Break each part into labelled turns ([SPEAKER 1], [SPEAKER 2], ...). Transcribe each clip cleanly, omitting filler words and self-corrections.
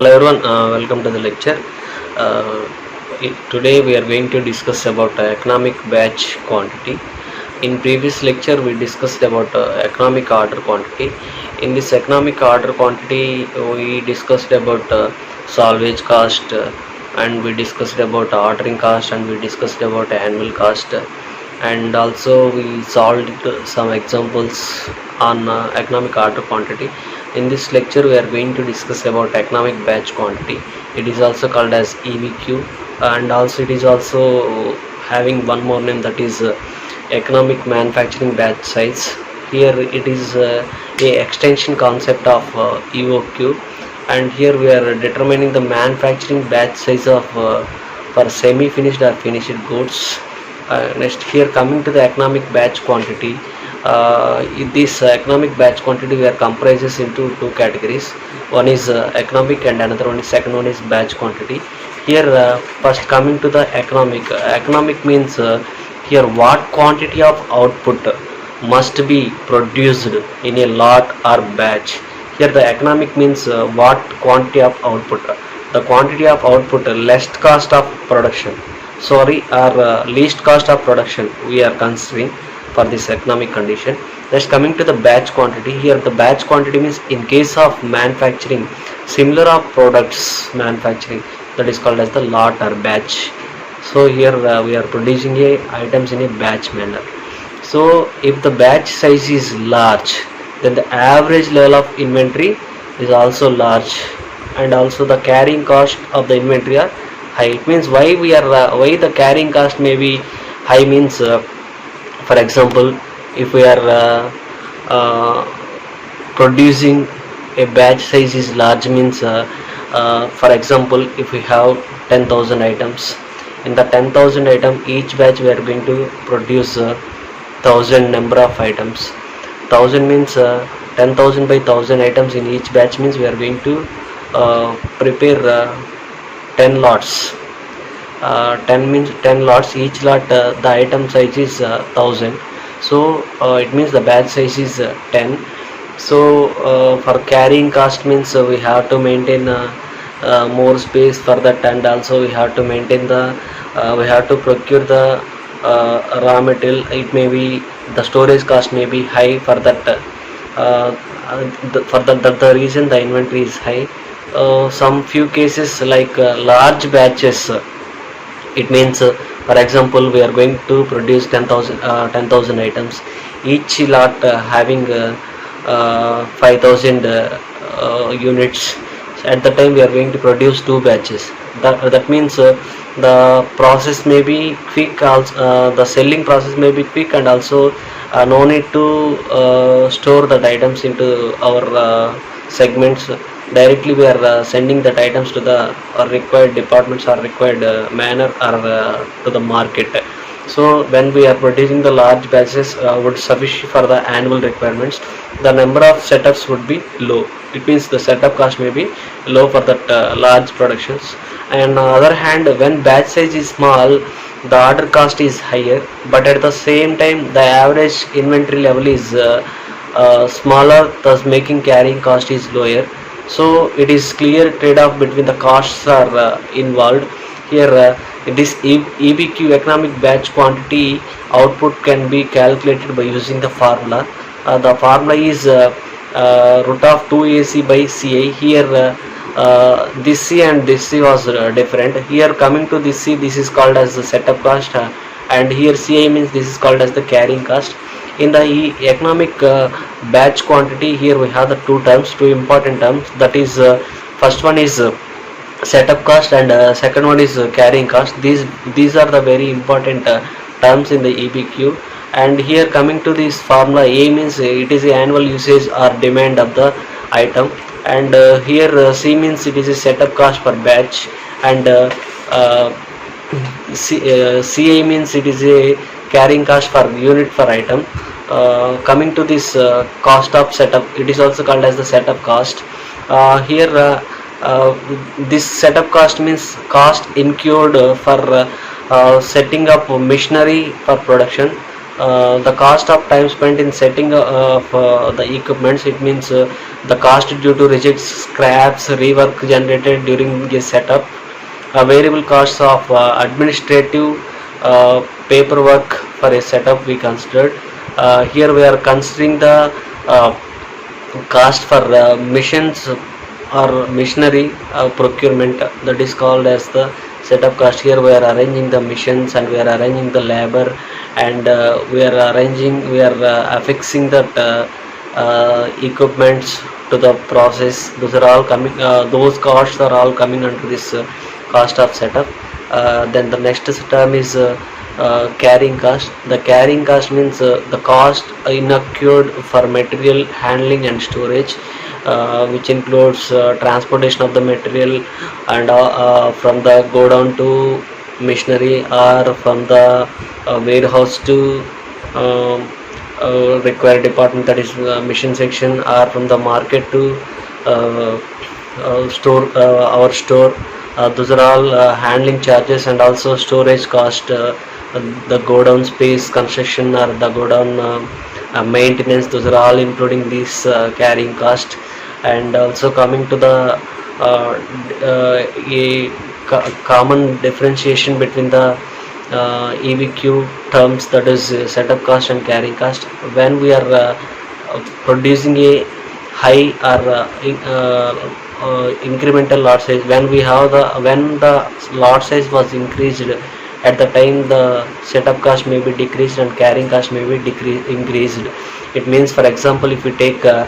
[SPEAKER 1] Hello everyone, welcome to the lecture. Today we are going to discuss about economic batch quantity. In previous lecture we discussed about economic order quantity. In this economic order quantity we discussed about salvage cost, and we discussed about ordering cost, and we discussed about annual cost, and also we solved some examples on economic order quantity. In this lecture we are going to discuss about economic batch quantity. It is also called as EBQ, and also it is also having one more name, that is economic manufacturing batch size. Here it is a extension concept of EOQ, and here we are determining the manufacturing batch size of for semi-finished or finished goods. Next, here coming to the economic batch quantity. This economic batch quantity we are comprises into two categories. One is economic, and another one is second one is batch quantity. Here first coming to the economic means here what quantity of output must be produced in a lot or batch. Here the economic means what quantity of output, the quantity of output less cost of production, or least cost of production we are considering for this economic condition. Next, coming to the batch quantity. Here the batch quantity means in case of manufacturing similar of products manufacturing, that is called as the lot or batch. So here we are producing items in a batch manner. So if the batch size is large, then the average level of inventory is also large, and also the carrying cost of the inventory are high. It means why the carrying cost may be high means, for example, if we are uh, producing a batch size is large means, for example, if we have 10,000 items, in the 10,000 item each batch we are going to produce 1,000 number of items. 1,000 means 10,000 by 1,000 items in each batch means we are going to prepare 10 lots. 10 means 10 lots, each lot the item size is 1,000. So it means the batch size is 10. So for carrying cost means we have to maintain more space for that, and also we have to maintain we have to procure the raw material. It may be the storage cost may be high for that, for the reason the inventory is high. Some few cases like large batches, it means for example we are going to produce 10,000 items, each lot having 5,000 units. At the time we are going to produce two batches. That means the process may be quick, also the selling process may be quick, and also no need to store that items into our segments. Directly we are sending that items to the required departments or required manner, or to the market. So when we are producing the large batches would sufficient for the annual requirements, the number of setups would be low. It means the setup cost may be low for that large productions. And on the other hand, when batch size is small, the order cost is higher, but at the same time the average inventory level is smaller, thus making carrying cost is lower. So it is clear trade-off between the costs are involved here. It is EBQ, economic batch quantity output, can be calculated by using the formula. The formula is root of 2AC by CI. Here this C and this C was different. Here coming to this C, this is called as the setup cost, and here CI means this is called as the carrying cost. In the economic batch quantity, here we have the two important terms, that is first one is setup cost, and second one is carrying cost. These are the very important terms in the EBQ. And here coming to this formula, A means it is the annual usage or demand of the item, and here C means it is a setup cost per batch, and CA means it is a carrying cost per unit per item. Coming to this cost of setup, it is also called as the setup cost. Here this setup cost means cost incurred for setting up machinery for production. The cost of time spent in setting of the equipments, it means the cost due to rejects, scraps, rework generated during a setup. Variable costs of administrative paperwork for a setup we considered. Here we are considering the cost for missions or machinery procurement, that is called as the setup cost. Here we are arranging the missions and we are arranging the labor, and we are affixing that equipments to the process. Those are all coming, those costs are all coming under this cost of setup. Then the next term is carrying cost. The carrying cost means the cost incurred for material handling and storage, which includes transportation of the material and from the go down to machinery, or from the warehouse to required department, that is machine section, or from the market to store, our store. Those are all handling charges, and also storage cost, the go down space construction or the go down maintenance. Those are all including this carrying cost. And also coming to the a common differentiation between the EVQ terms, that is setup cost and carrying cost. When we are producing a high or incremental lot size, when the lot size was increased, at the time the setup cost may be decreased and carrying cost may be increased. It means, for example, if we take a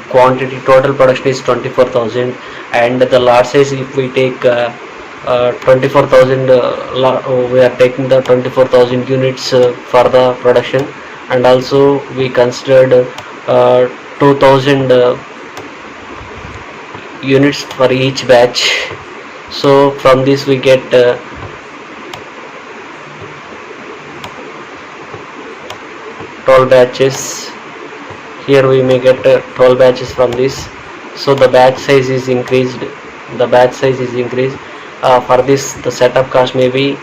[SPEAKER 1] quantity, total production is 24,000, and the lot size, if we take 24,000, we are taking the 24,000 units for the production, and also we considered 2,000 units for each batch. So from this we get 12 batches. Here we may get 12 batches from this. So the batch size is increased. For this, the setup cost may be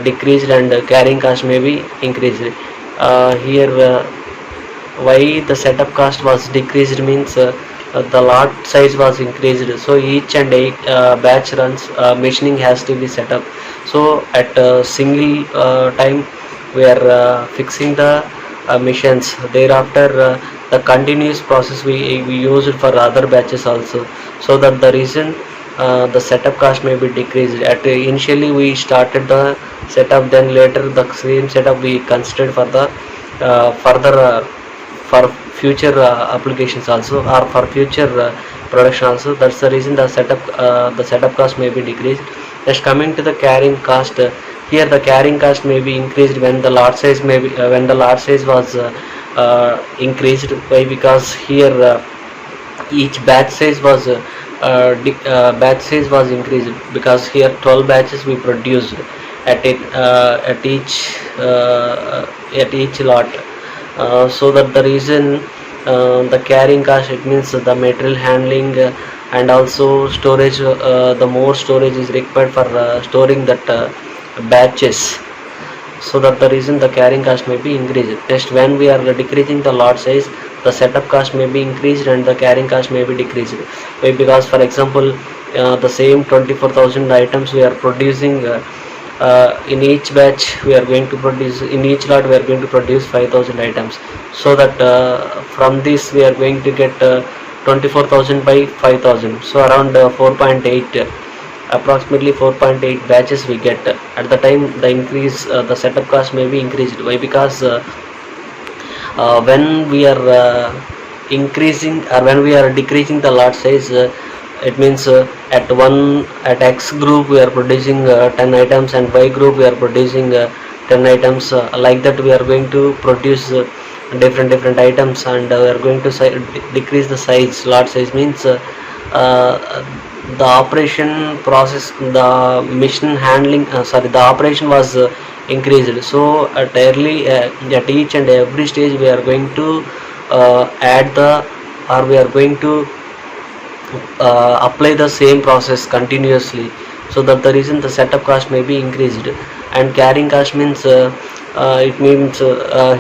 [SPEAKER 1] decreased and carrying cost may be increased. Here why the setup cost was decreased means the lot size was increased. So each and batch runs, machining has to be set up. So at a single time we are fixing the machines. Thereafter the continuous process we used for other batches also, so that the reason the setup cost may be decreased. Initially we started the setup, then later the same setup we considered for the further for future applications also, or for future production also. That's the reason the setup cost may be decreased. Just coming to the carrying cost, here the carrying cost may be increased when the lot size was increased. Why? Because here each batch size was increased, because here 12 batches we produced at each lot. So that the reason the carrying cost, it means the material handling and also storage, the more storage is required for storing that batches. So that the reason the carrying cost may be increased. Next, when we are decreasing the lot size, the setup cost may be increased and the carrying cost may be decreased. Why? Because, for example, the same 24,000 items we are producing, in each batch we are going to produce, in each lot we are going to produce 5,000 items. So that from this we are going to get 24,000 by 5,000, so around 4.8, approximately 4.8 batches we get. At the time the increase, the setup cost may be increased. Why? Because when we are increasing or when we are decreasing the lot size, it means at X group we are producing 10 items, and Y group we are producing 10 items. Like that we are going to produce different items, and we are going to decrease the size. Lot size means the operation process, the machine handling, the operation was increased. So at each and every stage we are going to we are going to apply the same process continuously. So that the reason the setup cost may be increased. And carrying cost means It means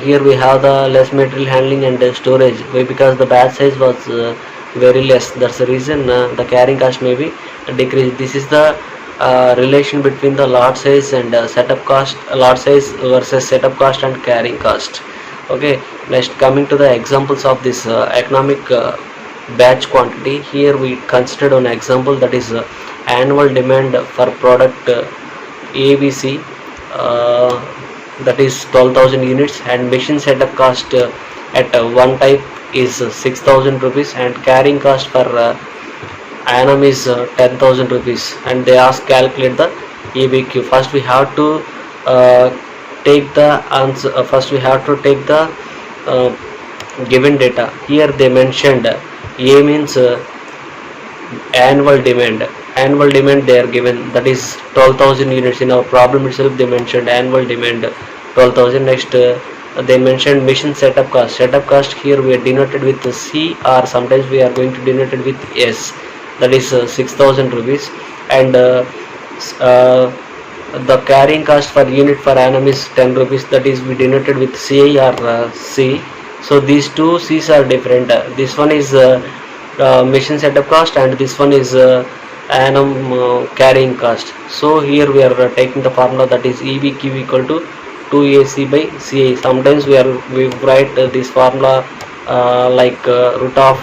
[SPEAKER 1] here we have the less material handling and storage. Why? Because the batch size was very less. That's the reason the carrying cost may be decreased. This is the relation between the lot size and setup cost, lot size versus setup cost and carrying cost. Okay, next coming to the examples of this economic batch quantity. Here we considered an example, that is annual demand for product ABC, that is 12,000 units, and machine setup cost at one type is 6,000 rupees, and carrying cost for annum is 10,000 rupees, and they ask calculate the EBQ. First we have to take the answer. First we have to take the given data. Here they mentioned A means annual demand they are given, that is 12,000 units. In our problem itself they mentioned annual demand 12,000. Next they mentioned machine setup cost. Here we are denoted with C, or sometimes we are going to denote it with S, that is 6,000 rupees, and the carrying cost per unit per annum is 10 rupees, that is we denoted with CI or C. So these two C's are different. This one is machine setup cost, and this one is annum carrying cost. So here we are taking the formula, that is EBQ equal to 2AC by CA. Sometimes we write this formula like root of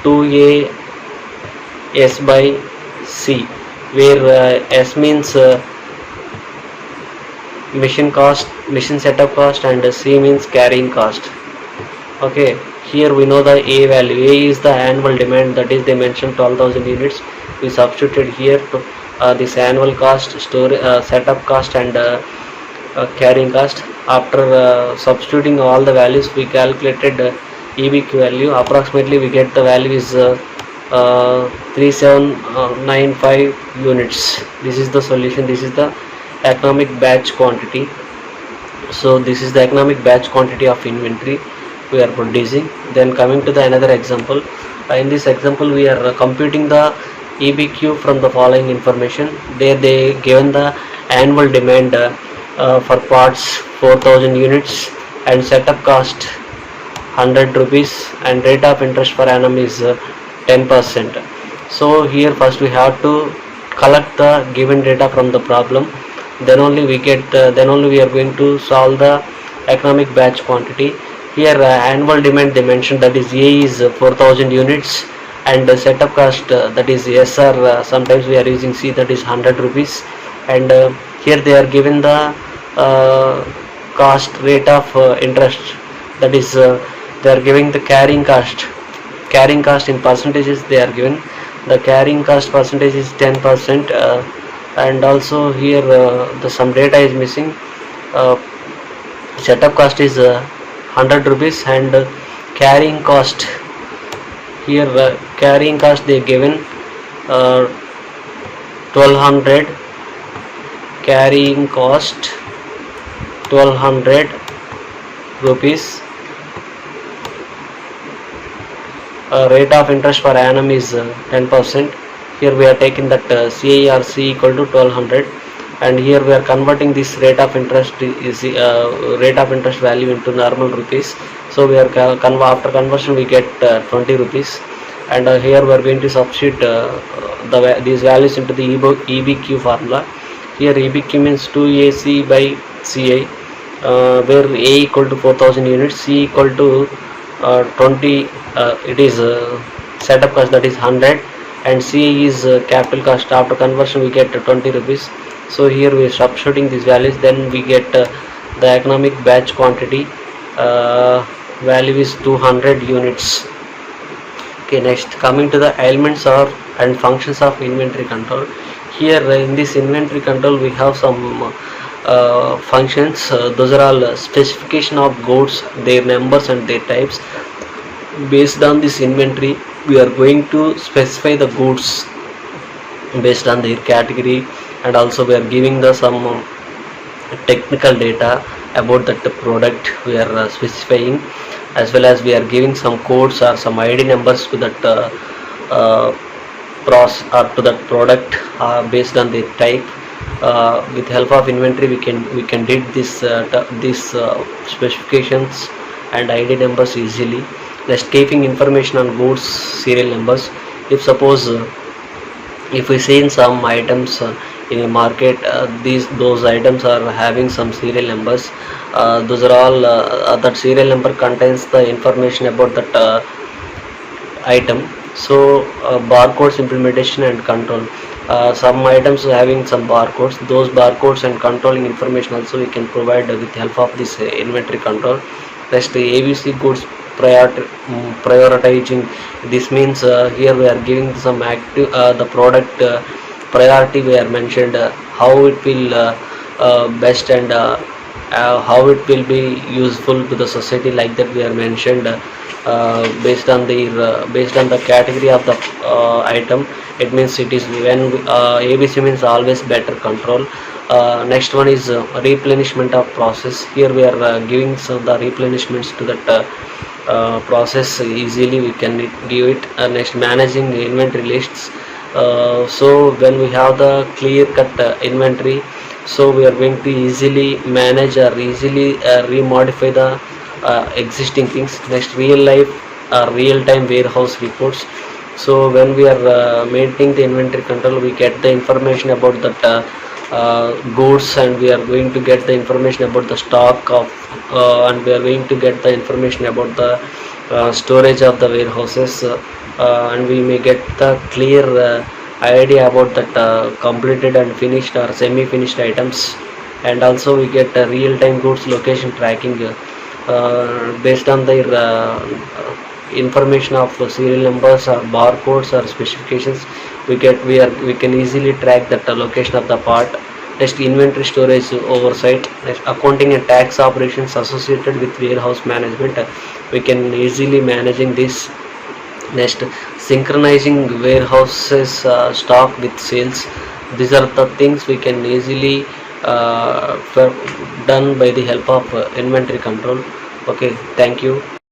[SPEAKER 1] 2A S by C, where S means machine setup cost, and C means carrying cost. Okay, here we know the A value. A is the annual demand, that is they mentioned 12,000 units. We substituted here to this annual cost, setup cost, and carrying cost. After substituting all the values, we calculated EBQ value. Approximately we get the value is 3795 units. This is the solution. This is the economic batch quantity. So this is the economic batch quantity of inventory we are producing. Then coming to the another example. In this example we are computing the EBQ from the following information. There they given the annual demand for parts 4,000 units, and setup cost 100 rupees, and rate of interest per annum is 10%. So here first we have to collect the given data from the problem, then only we get then only we are going to solve the economic batch quantity. Here annual demand they mentioned, that is A is 4,000 units, and setup cost that is SR, sometimes we are using C, that is 100 rupees, and here they are given the cost rate of interest, that is they are giving the carrying cost in percentages. They are given the carrying cost percentage is 10%, and also here the some data is missing. Setup cost is 100 rupees, and carrying cost, here carrying cost they given 1200, carrying cost 1200 rupees. Rate of interest per annum is 10%. Here we are taking that CIRC equal to 1200, and here we are converting this rate of interest is rate of interest value into normal rupees. So we are after conversion we get 20 rupees, and here we are going to substitute these values into the EBQ formula. Here EBQ means 2AC by CI, where A equal to 4,000 units, C equal to 20, it is setup cost, that is 100, and CI is capital cost. After conversion we get 20 rupees. So here we are substituting these values, then we get the economic batch quantity value is 200 units. Okay, next coming to the elements and functions of inventory control. Here in this inventory control we have some functions. Those are all specification of goods, their numbers and their types. Based on this inventory we are going to specify the goods based on their category, and also we are giving the some technical data about that product we are specifying, as well as we are giving some codes or some ID numbers to that process or to that product based on the type. with help of inventory we can did this specifications and ID numbers easily. Next, keeping information on goods serial numbers. If suppose if we see in some items in a market, those items are having some serial numbers. Those are all that serial number contains the information about that item. So barcodes implementation and control. Some items having some barcodes, those barcodes and controlling information also we can provide with help of this inventory control. Next, the ABC goods prioritizing. This means here we are giving some active the product priority. We are mentioned how it will best and how it will be useful to the society, like that we are mentioned based on the category of the item. It means it is when ABC means always better control. Next one is replenishment of process. Here we are giving some the replenishments to that process easily we can give it. Next, managing the inventory lists. So when we have the clear cut inventory, so we are going to easily manage or easily remodify the existing things. Next, real life real time warehouse reports. So when we are maintaining the inventory control, we get the information about that goods, and we are going to get the information about the stock of and we are going to get the information about the storage of the warehouses, and we may get the clear idea about that completed and finished or semi-finished items. And also we get real-time goods location tracking based on their information of serial numbers or barcodes or specifications. We can easily track that location of the part. Next, inventory storage oversight. Next, accounting and tax operations associated with warehouse management, we can easily managing this. Next, synchronizing warehouses stock with sales. These are the things we can easily done by the help of inventory control. Okay, thank you.